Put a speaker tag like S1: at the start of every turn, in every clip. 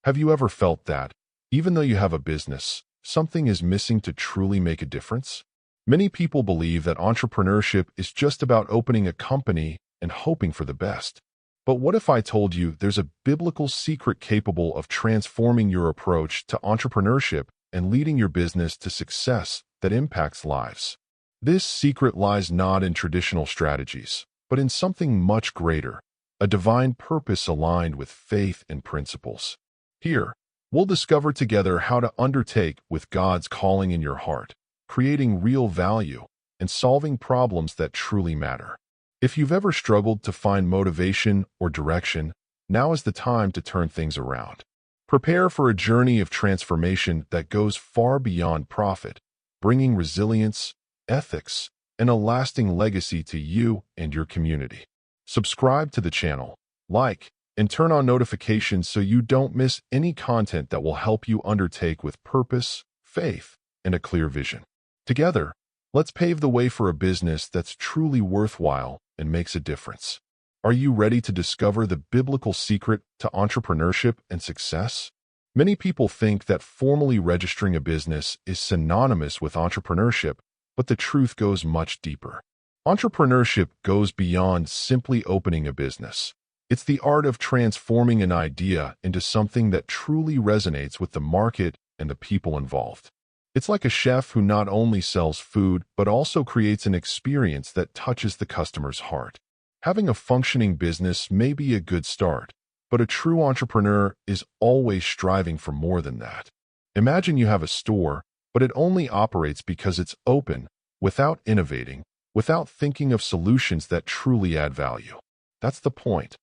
S1: Have you ever felt that, even though you have a business, something is missing to truly make a difference? Many people believe that entrepreneurship is just about opening a company and hoping for the best. But what if I told you there's a biblical secret capable of transforming your approach to entrepreneurship and leading your business to success that impacts lives? This secret lies not in traditional strategies, but in something much greater, a divine purpose aligned with faith and principles. Here, we'll discover together how to undertake with God's calling in your heart, creating real value, and solving problems that truly matter. If you've ever struggled to find motivation or direction, now is the time to turn things around. Prepare for a journey of transformation that goes far beyond profit, bringing resilience, ethics, and a lasting legacy to you and your community. Subscribe to the channel, like, and turn on notifications so you don't miss any content that will help you undertake with purpose, faith, and a clear vision. Together, let's pave the way for a business that's truly worthwhile and makes a difference. Are you ready to discover the biblical secret to entrepreneurship and success? Many people think that formally registering a business is synonymous with entrepreneurship, but the truth goes much deeper. Entrepreneurship goes beyond simply opening a business. It's the art of transforming an idea into something that truly resonates with the market and the people involved. It's like a chef who not only sells food, but also creates an experience that touches the customer's heart. Having a functioning business may be a good start, but a true entrepreneur is always striving for more than that. Imagine you have a store, but it only operates because it's open, without innovating, without thinking of solutions that truly add value. That's the point.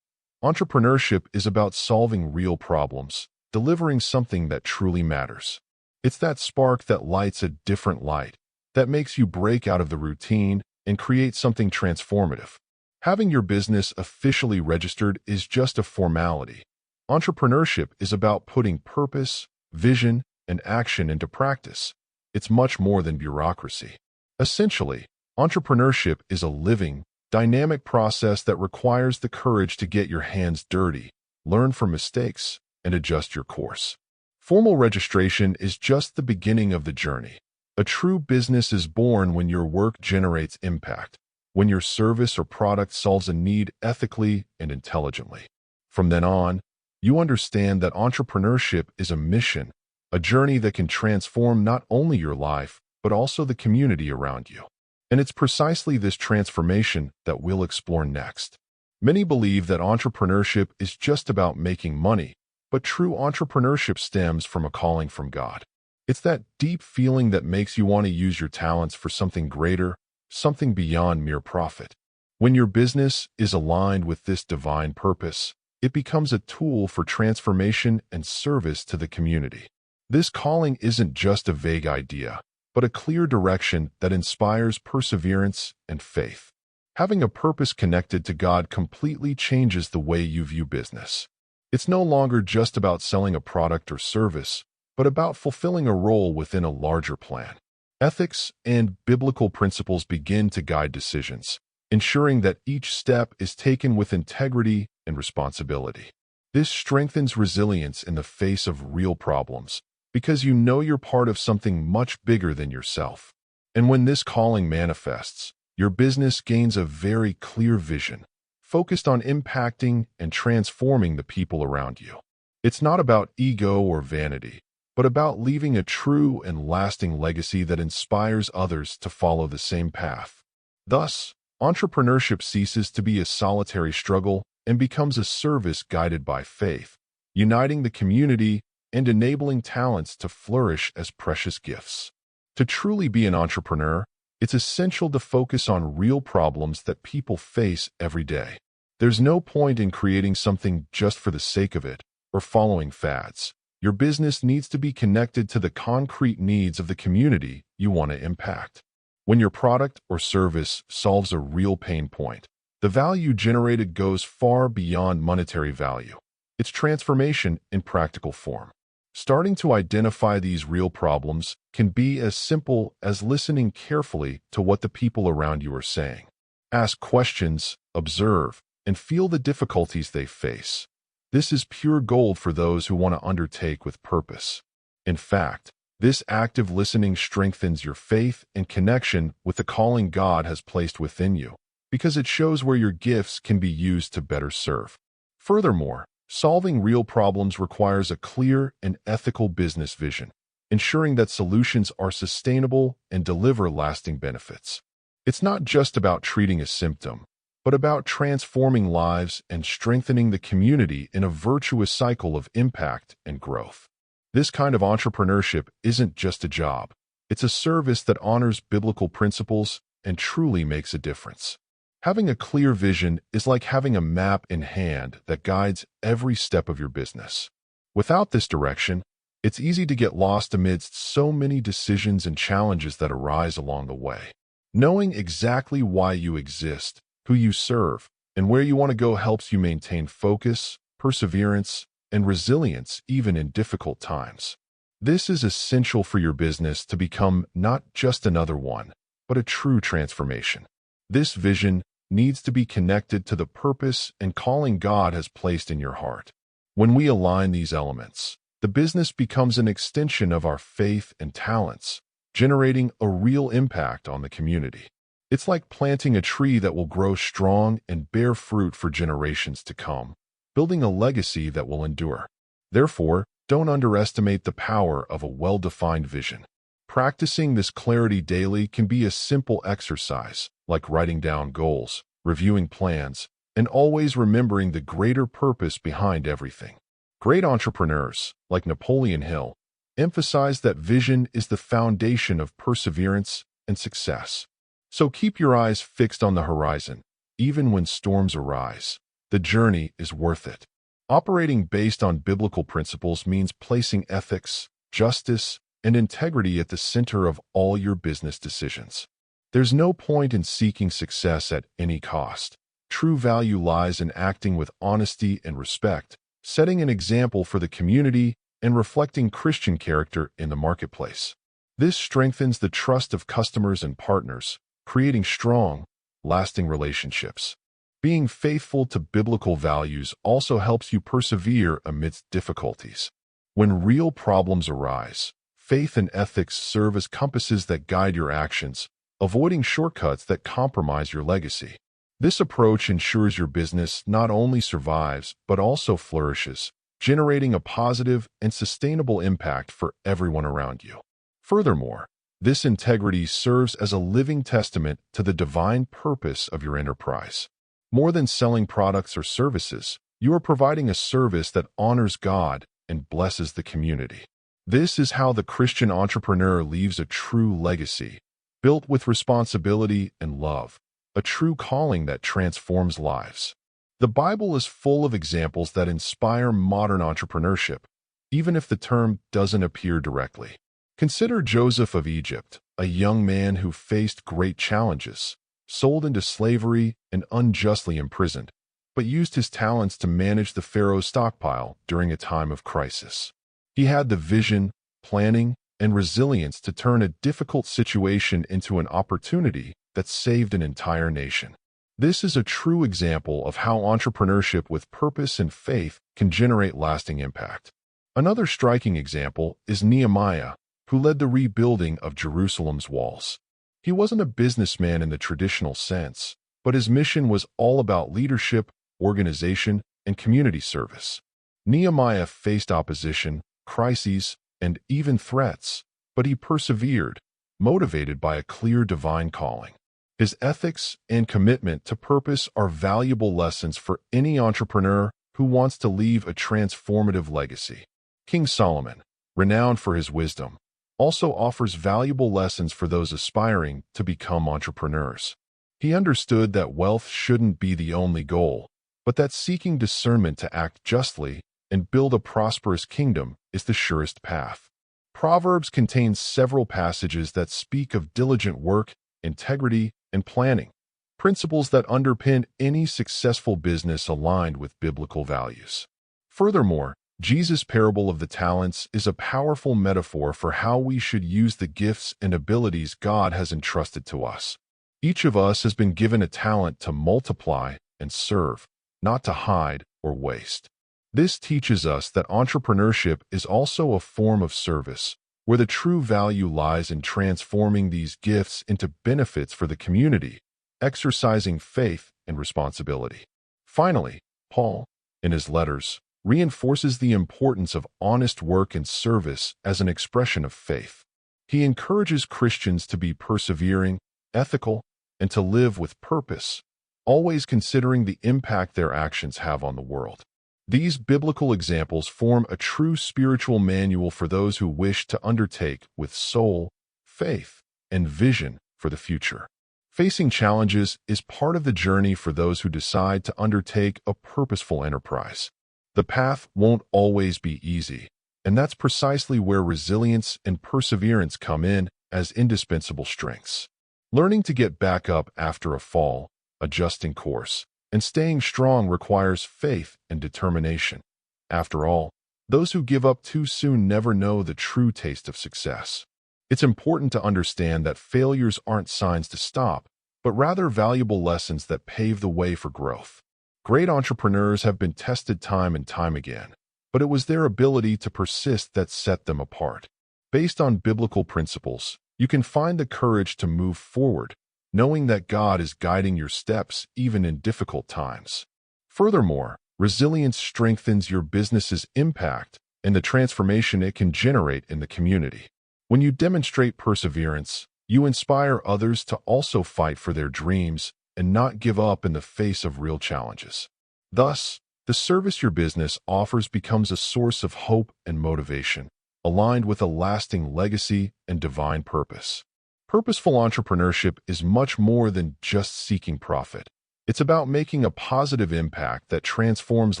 S1: Entrepreneurship is about solving real problems, delivering something that truly matters. It's that spark that lights a different light, that makes you break out of the routine and create something transformative. Having your business officially registered is just a formality. Entrepreneurship is about putting purpose, vision, and action into practice. It's much more than bureaucracy. Essentially, entrepreneurship is a living, dynamic process that requires the courage to get your hands dirty, learn from mistakes, and adjust your course. Formal registration is just the beginning of the journey. A true business is born when your work generates impact, when your service or product solves a need ethically and intelligently. From then on, you understand that entrepreneurship is a mission, a journey that can transform not only your life, but also the community around you. And it's precisely this transformation that we'll explore next. Many believe that entrepreneurship is just about making money, but true entrepreneurship stems from a calling from God. It's that deep feeling that makes you want to use your talents for something greater, something beyond mere profit. When your business is aligned with this divine purpose, it becomes a tool for transformation and service to the community. This calling isn't just a vague idea, but a clear direction that inspires perseverance and faith. Having a purpose connected to God completely changes the way you view business. It's no longer just about selling a product or service, but about fulfilling a role within a larger plan. Ethics and biblical principles begin to guide decisions, ensuring that each step is taken with integrity and responsibility. This strengthens resilience in the face of real problems, because you know you're part of something much bigger than yourself. And when this calling manifests, your business gains a very clear vision, focused on impacting and transforming the people around you. It's not about ego or vanity, but about leaving a true and lasting legacy that inspires others to follow the same path. Thus, entrepreneurship ceases to be a solitary struggle and becomes a service guided by faith, uniting the community and enabling talents to flourish as precious gifts. To truly be an entrepreneur, it's essential to focus on real problems that people face every day. There's no point in creating something just for the sake of it or following fads. Your business needs to be connected to the concrete needs of the community you want to impact. When your product or service solves a real pain point, the value generated goes far beyond monetary value. It's transformation in practical form. Starting to identify these real problems can be as simple as listening carefully to what the people around you are saying. Ask questions, observe, and feel the difficulties they face. This is pure gold for those who want to undertake with purpose. In fact, this active listening strengthens your faith and connection with the calling God has placed within you, because it shows where your gifts can be used to better serve. Furthermore, solving real problems requires a clear and ethical business vision, ensuring that solutions are sustainable and deliver lasting benefits. It's not just about treating a symptom, but about transforming lives and strengthening the community in a virtuous cycle of impact and growth. This kind of entrepreneurship isn't just a job. It's a service that honors biblical principles and truly makes a difference. Having a clear vision is like having a map in hand that guides every step of your business. Without this direction, it's easy to get lost amidst so many decisions and challenges that arise along the way. Knowing exactly why you exist, who you serve, and where you want to go helps you maintain focus, perseverance, and resilience even in difficult times. This is essential for your business to become not just another one, but a true transformation. This vision needs to be connected to the purpose and calling God has placed in your heart. When we align these elements, the business becomes an extension of our faith and talents, generating a real impact on the community. It's like planting a tree that will grow strong and bear fruit for generations to come, building a legacy that will endure. Therefore, don't underestimate the power of a well-defined vision. Practicing this clarity daily can be a simple exercise, like writing down goals, reviewing plans, and always remembering the greater purpose behind everything. Great entrepreneurs, like Napoleon Hill, emphasize that vision is the foundation of perseverance and success. So keep your eyes fixed on the horizon. Even when storms arise, the journey is worth it. Operating based on biblical principles means placing ethics, justice, and integrity at the center of all your business decisions. There's no point in seeking success at any cost. True value lies in acting with honesty and respect, setting an example for the community, and reflecting Christian character in the marketplace. This strengthens the trust of customers and partners, creating strong, lasting relationships. Being faithful to biblical values also helps you persevere amidst difficulties. When real problems arise, faith and ethics serve as compasses that guide your actions, avoiding shortcuts that compromise your legacy. This approach ensures your business not only survives but also flourishes, generating a positive and sustainable impact for everyone around you. Furthermore, this integrity serves as a living testament to the divine purpose of your enterprise. More than selling products or services, you are providing a service that honors God and blesses the community. This is how the Christian entrepreneur leaves a true legacy, built with responsibility and love, a true calling that transforms lives. The Bible is full of examples that inspire modern entrepreneurship, even if the term doesn't appear directly. Consider Joseph of Egypt, a young man who faced great challenges, sold into slavery and unjustly imprisoned, but used his talents to manage the Pharaoh's stockpile during a time of crisis. He had the vision, planning, and resilience to turn a difficult situation into an opportunity that saved an entire nation. This is a true example of how entrepreneurship with purpose and faith can generate lasting impact. Another striking example is Nehemiah, who led the rebuilding of Jerusalem's walls. He wasn't a businessman in the traditional sense, but his mission was all about leadership, organization, and community service. Nehemiah faced opposition, crises, and even threats, but he persevered, motivated by a clear divine calling. His ethics and commitment to purpose are valuable lessons for any entrepreneur who wants to leave a transformative legacy. King Solomon, renowned for his wisdom, also offers valuable lessons for those aspiring to become entrepreneurs. He understood that wealth shouldn't be the only goal, but that seeking discernment to act justly and build a prosperous kingdom is the surest path. Proverbs contains several passages that speak of diligent work, integrity, and planning, principles that underpin any successful business aligned with biblical values. Furthermore, Jesus' parable of the talents is a powerful metaphor for how we should use the gifts and abilities God has entrusted to us. Each of us has been given a talent to multiply and serve, not to hide or waste. This teaches us that entrepreneurship is also a form of service, where the true value lies in transforming these gifts into benefits for the community, exercising faith and responsibility. Finally, Paul, in his letters, reinforces the importance of honest work and service as an expression of faith. He encourages Christians to be persevering, ethical, and to live with purpose, always considering the impact their actions have on the world. These biblical examples form a true spiritual manual for those who wish to undertake with soul, faith, and vision for the future. Facing challenges is part of the journey for those who decide to undertake a purposeful enterprise. The path won't always be easy, and that's precisely where resilience and perseverance come in as indispensable strengths. Learning to get back up after a fall, adjusting course, and staying strong requires faith and determination. After all, those who give up too soon never know the true taste of success. It's important to understand that failures aren't signs to stop, but rather valuable lessons that pave the way for growth. Great entrepreneurs have been tested time and time again, but it was their ability to persist that set them apart. Based on biblical principles, you can find the courage to move forward, knowing that God is guiding your steps even in difficult times. Furthermore, resilience strengthens your business's impact and the transformation it can generate in the community. When you demonstrate perseverance, you inspire others to also fight for their dreams and not give up in the face of real challenges. Thus, the service your business offers becomes a source of hope and motivation, aligned with a lasting legacy and divine purpose. Purposeful entrepreneurship is much more than just seeking profit. It's about making a positive impact that transforms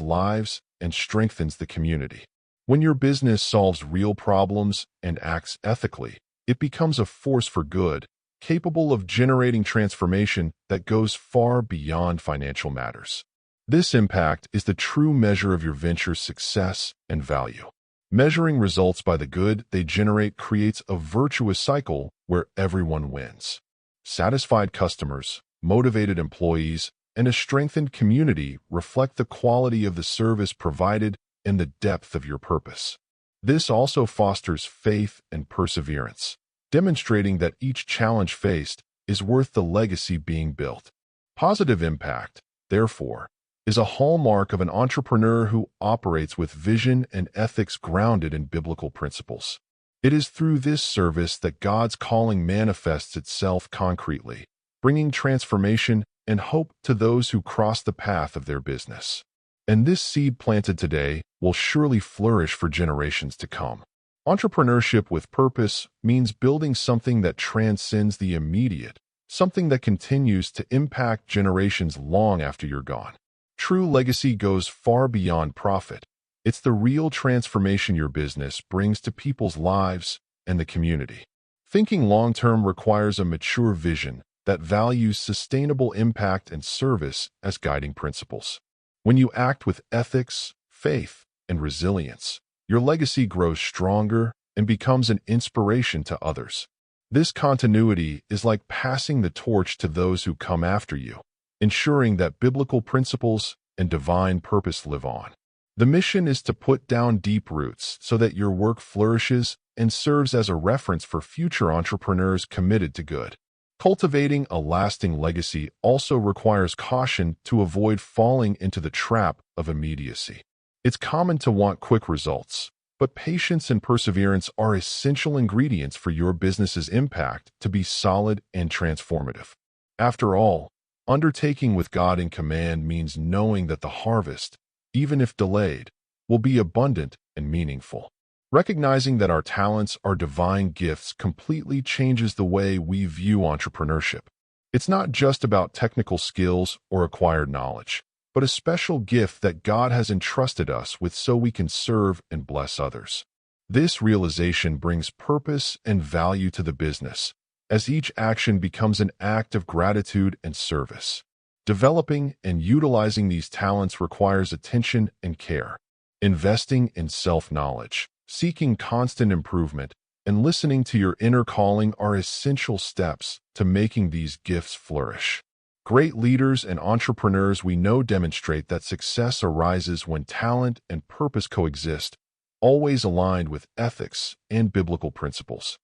S1: lives and strengthens the community. When your business solves real problems and acts ethically, it becomes a force for good, capable of generating transformation that goes far beyond financial matters. This impact is the true measure of your venture's success and value. Measuring results by the good they generate creates a virtuous cycle where everyone wins. Satisfied customers, motivated employees, and a strengthened community reflect the quality of the service provided and the depth of your purpose. This also fosters faith and perseverance, demonstrating that each challenge faced is worth the legacy being built. Positive impact, therefore, is a hallmark of an entrepreneur who operates with vision and ethics grounded in biblical principles. It is through this service that God's calling manifests itself concretely, bringing transformation and hope to those who cross the path of their business. And this seed planted today will surely flourish for generations to come. Entrepreneurship with purpose means building something that transcends the immediate, something that continues to impact generations long after you're gone. True legacy goes far beyond profit. It's the real transformation your business brings to people's lives and the community. Thinking long-term requires a mature vision that values sustainable impact and service as guiding principles. When you act with ethics, faith, and resilience, your legacy grows stronger and becomes an inspiration to others. This continuity is like passing the torch to those who come after you, ensuring that biblical principles and divine purpose live on. The mission is to put down deep roots so that your work flourishes and serves as a reference for future entrepreneurs committed to good. Cultivating a lasting legacy also requires caution to avoid falling into the trap of immediacy. It's common to want quick results, but patience and perseverance are essential ingredients for your business's impact to be solid and transformative. After all, undertaking with God in command means knowing that the harvest, even if delayed, will be abundant and meaningful. Recognizing that our talents are divine gifts completely changes the way we view entrepreneurship. It's not just about technical skills or acquired knowledge, but a special gift that God has entrusted us with so we can serve and bless others. This realization brings purpose and value to the business, as each action becomes an act of gratitude and service. Developing and utilizing these talents requires attention and care. Investing in self-knowledge, seeking constant improvement, and listening to your inner calling are essential steps to making these gifts flourish. Great leaders and entrepreneurs we know demonstrate that success arises when talent and purpose coexist, always aligned with ethics and biblical principles.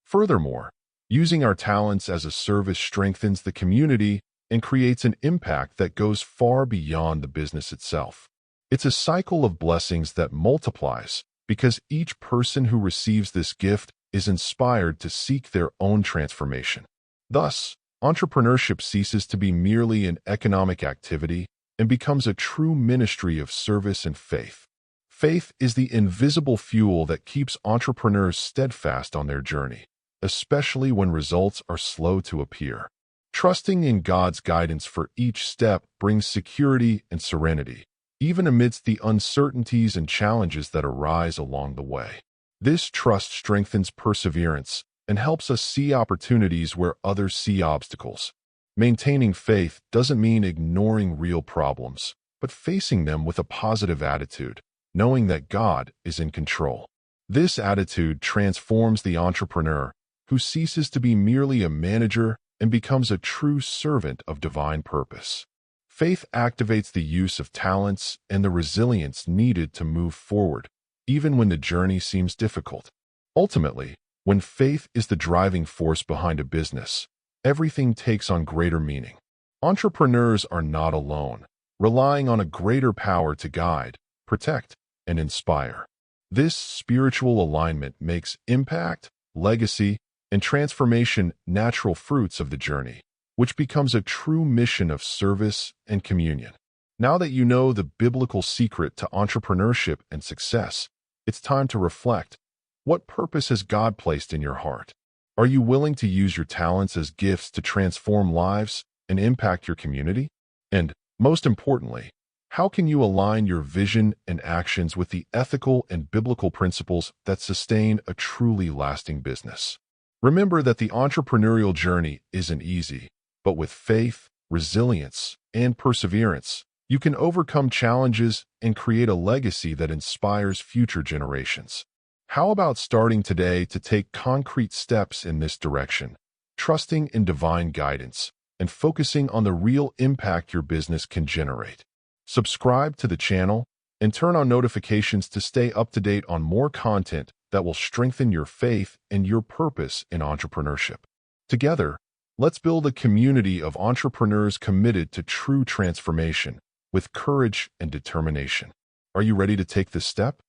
S1: Furthermore, using our talents as a service strengthens the community and creates an impact that goes far beyond the business itself. It's a cycle of blessings that multiplies because each person who receives this gift is inspired to seek their own transformation. Thus, entrepreneurship ceases to be merely an economic activity and becomes a true ministry of service and faith. Faith is the invisible fuel that keeps entrepreneurs steadfast on their journey, especially when results are slow to appear. Trusting in God's guidance for each step brings security and serenity, even amidst the uncertainties and challenges that arise along the way. This trust strengthens perseverance and helps us see opportunities where others see obstacles. Maintaining faith doesn't mean ignoring real problems, but facing them with a positive attitude, knowing that God is in control. This attitude transforms the entrepreneur, who ceases to be merely a manager and becomes a true servant of divine purpose. Faith activates the use of talents and the resilience needed to move forward, even when the journey seems difficult. Ultimately, when faith is the driving force behind a business, everything takes on greater meaning. Entrepreneurs are not alone, relying on a greater power to guide, protect, and inspire. This spiritual alignment makes impact, legacy, and transformation natural fruits of the journey, which becomes a true mission of service and communion. Now that you know the biblical secret to entrepreneurship and success, it's time to reflect. What purpose has God placed in your heart? Are you willing to use your talents as gifts to transform lives and impact your community? And, most importantly, how can you align your vision and actions with the ethical and biblical principles that sustain a truly lasting business? Remember that the entrepreneurial journey isn't easy, but with faith, resilience, and perseverance, you can overcome challenges and create a legacy that inspires future generations. How about starting today to take concrete steps in this direction, trusting in divine guidance and focusing on the real impact your business can generate? Subscribe to the channel and turn on notifications to stay up to date on more content that will strengthen your faith and your purpose in entrepreneurship. Together, let's build a community of entrepreneurs committed to true transformation with courage and determination. Are you ready to take this step?